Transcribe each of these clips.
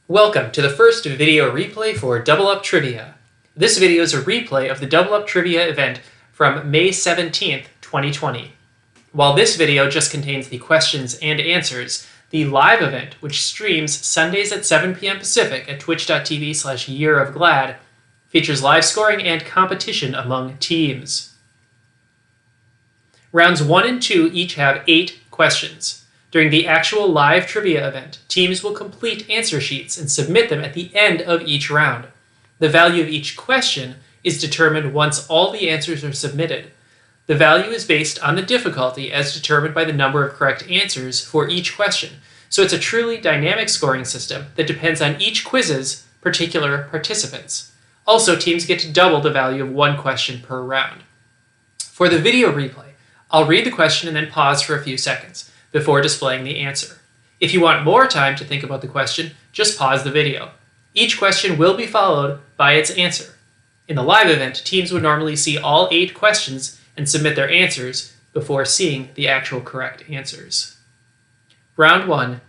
Welcome to the first video replay for Double Up Trivia. This video is a replay of the Double Up Trivia event from May 17th, 2020. While this video just contains the questions and answers, the live event, which streams Sundays at 7 p.m. Pacific at twitch.tv/yearofglad, features live scoring and competition among teams. Rounds 1 and 2 each have 8 questions. During the actual live trivia event, teams will complete answer sheets and submit them at the end of each round. The value of each question is determined once all the answers are submitted. The value is based on the difficulty as determined by the number of correct answers for each question, so it's a truly dynamic scoring system that depends on each quiz's particular participants. Also, teams get to double the value of one question per round. For the video replay, I'll read the question and then pause for a few seconds before displaying the answer. If you want more time to think about the question, just pause the video. Each question will be followed by its answer. In the live event, teams would normally see all 8 questions and submit their answers before seeing the actual correct answers. Round 1,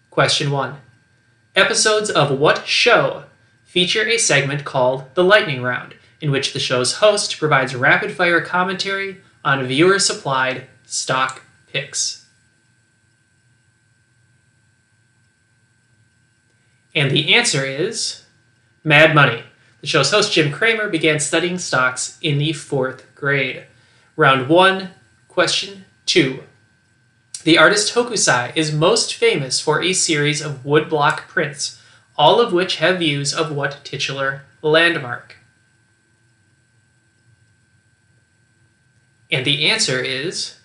Question 1. Episodes of what show feature a segment called the Lightning Round, in which the show's host provides rapid-fire commentary on viewer-supplied stock picks? And the answer is Mad Money. The show's host, Jim Cramer, began studying stocks in the 4th grade. Round 1, Question 2. The artist Hokusai is most famous for a series of woodblock prints, all of which have views of what titular landmark? And the answer is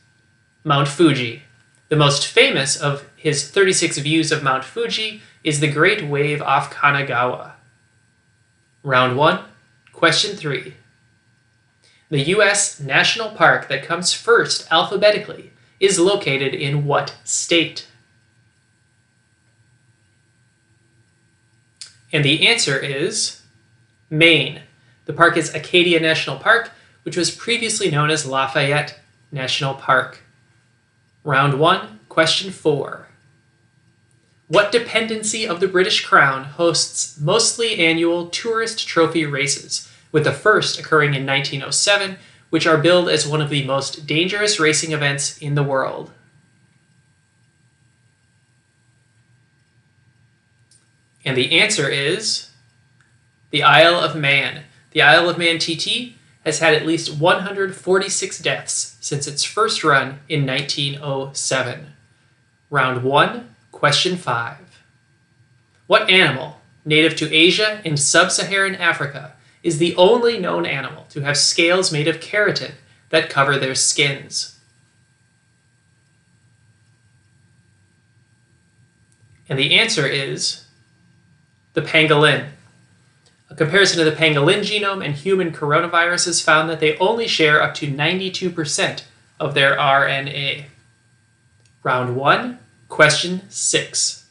Mount Fuji. The most famous of his 36 views of Mount Fuji is the Great Wave off Kanagawa. Round 1, Question 3. The U.S. national park that comes first alphabetically is located in what state? And the answer is Maine. The park is Acadia National Park, which was previously known as Lafayette National Park. Round 1, Question 4. What dependency of the British Crown hosts mostly annual tourist trophy races, with the first occurring in 1907, which are billed as one of the most dangerous racing events in the world? And the answer is the Isle of Man. The Isle of Man TT has had at least 146 deaths since its first run in 1907. Round 1, Question 5. What animal, native to Asia and sub-Saharan Africa, is the only known animal to have scales made of keratin that cover their skins? And the answer is the pangolin. A comparison of the pangolin genome and human coronaviruses found that they only share up to 92% of their RNA. Round 1, Question 6.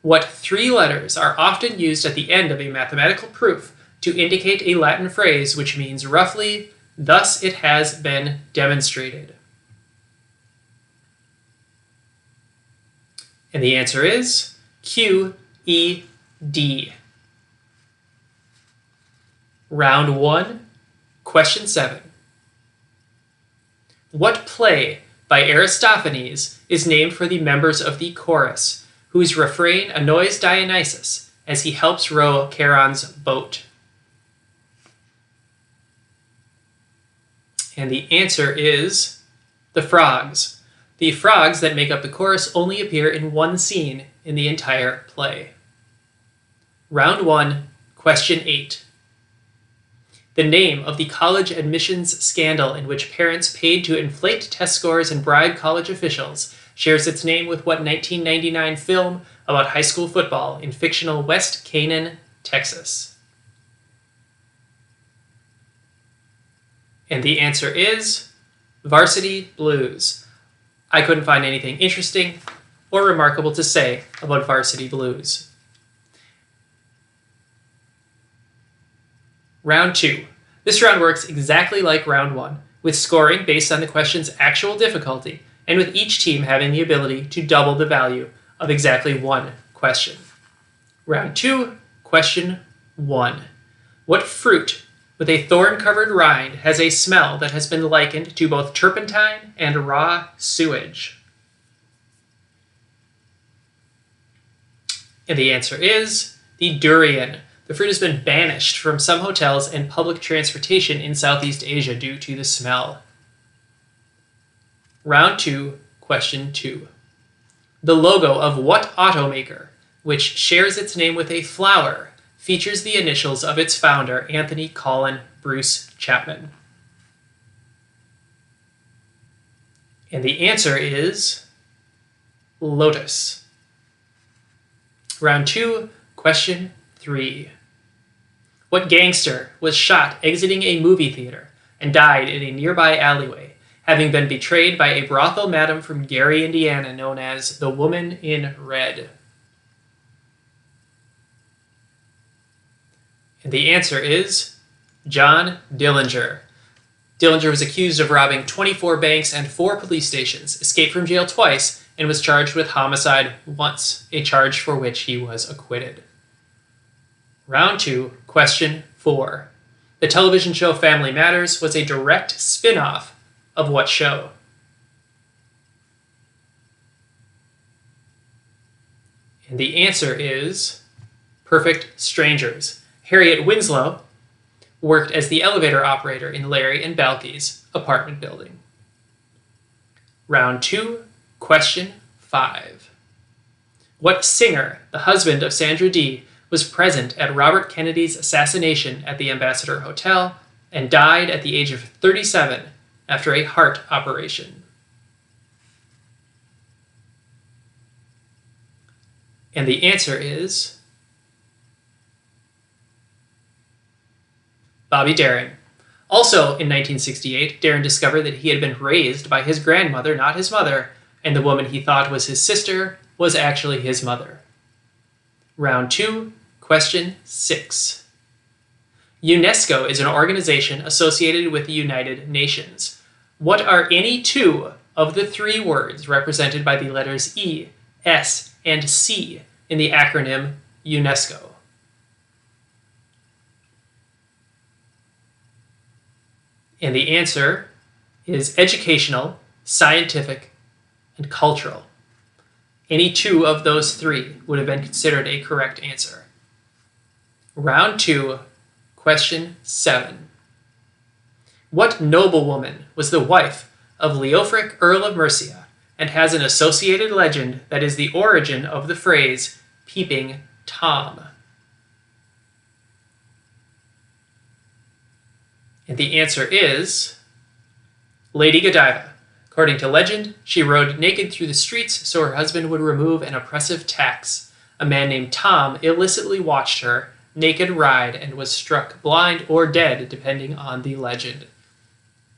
What 3 letters are often used at the end of a mathematical proof to indicate a Latin phrase which means roughly, thus it has been demonstrated? And the answer is QED. Round 1, Question 7. What play by Aristophanes is named for the members of the chorus, whose refrain annoys Dionysus as he helps row Charon's boat? And the answer is the frogs. The frogs that make up the chorus only appear in one scene in the entire play. Round 1, Question 8. The name of the college admissions scandal in which parents paid to inflate test scores and bribe college officials shares its name with what 1999 film about high school football in fictional West Canaan, Texas? And the answer is Varsity Blues. I couldn't find anything interesting or remarkable to say about Varsity Blues. Round 2. This round works exactly like round 1, with scoring based on the question's actual difficulty, and with each team having the ability to double the value of exactly one question. Round 2, question 1. What fruit with a thorn-covered rind has a smell that has been likened to both turpentine and raw sewage? And the answer is the durian. The fruit has been banished from some hotels and public transportation in Southeast Asia due to the smell. Round 2, question 2. The logo of what automaker, which shares its name with a flower, features the initials of its founder, Anthony Colin Bruce Chapman? And the answer is Lotus. Round 2, question 3. What gangster was shot exiting a movie theater and died in a nearby alleyway, having been betrayed by a brothel madam from Gary, Indiana, known as the Woman in Red? And the answer is John Dillinger. Dillinger was accused of robbing 24 banks and 4 police stations, escaped from jail twice, and was charged with homicide once, a charge for which he was acquitted. Round 2, question 4. The television show Family Matters was a direct spin-off of what show? And the answer is Perfect Strangers. Harriet Winslow worked as the elevator operator in Larry and Balky's apartment building. Round 2, question 5. What singer, the husband of Sandra Dee, was present at Robert Kennedy's assassination at the Ambassador Hotel and died at the age of 37 after a heart operation? And the answer is Bobby Darin. Also in 1968, Darin discovered that he had been raised by his grandmother, not his mother, and the woman he thought was his sister was actually his mother. Round 2, question 6. UNESCO is an organization associated with the United Nations. What are any 2 of the 3 words represented by the letters E, S, and C in the acronym UNESCO? And the answer is educational, scientific, and cultural. Any 2 of those 3 would have been considered a correct answer. Round 2, question 7. What noblewoman was the wife of Leofric, Earl of Mercia, and has an associated legend that is the origin of the phrase peeping Tom? And the answer is Lady Godiva. According to legend, she rode naked through the streets so her husband would remove an oppressive tax. A man named Tom illicitly watched her naked ride and was struck blind or dead, depending on the legend.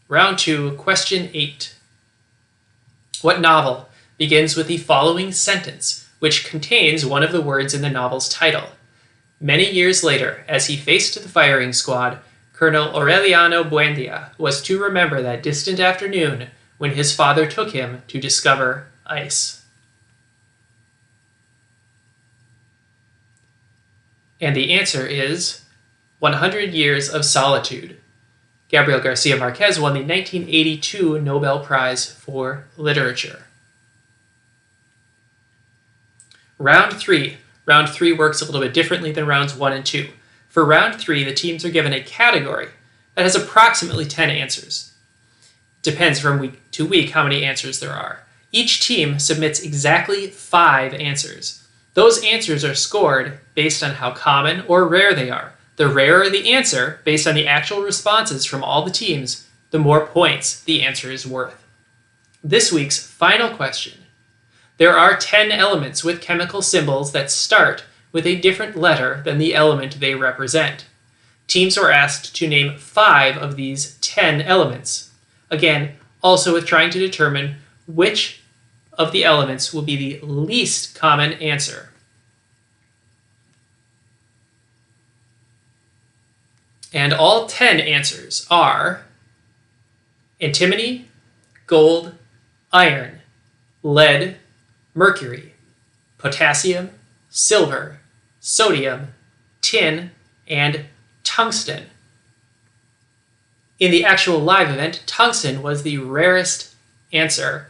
Round 2, question 8. What novel begins with the following sentence, which contains one of the words in the novel's title? Many years later, as he faced the firing squad, Colonel Aureliano Buendia was to remember that distant afternoon when his father took him to discover ice. And the answer is 100 Years of Solitude. Gabriel Garcia Marquez won the 1982 Nobel Prize for Literature. Round 3. Round 3 works a little bit differently than rounds 1 and 2. For round 3, the teams are given a category that has approximately 10 answers. Depends from week to week how many answers there are. Each team submits exactly 5 answers. Those answers are scored based on how common or rare they are. The rarer the answer, based on the actual responses from all the teams, the more points the answer is worth. This week's final question. There are 10 elements with chemical symbols that start with a different letter than the element they represent. Teams were asked to name 5 of these 10 elements. Again, also with trying to determine which of the elements will be the least common answer. And all 10 answers are antimony, gold, iron, lead, mercury, potassium, silver, sodium, tin, and tungsten. In the actual live event, tungsten was the rarest answer.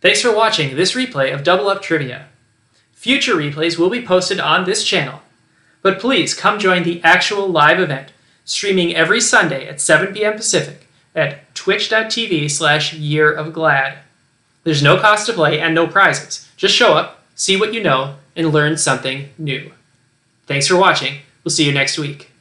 Thanks for watching this replay of Double Up Trivia. Future replays will be posted on this channel, but please come join the actual live event, streaming every Sunday at 7 p.m. Pacific at twitch.tv/yearofglad. There's no cost to play and no prizes. Just show up, see what you know, and learn something new. Thanks for watching. We'll see you next week.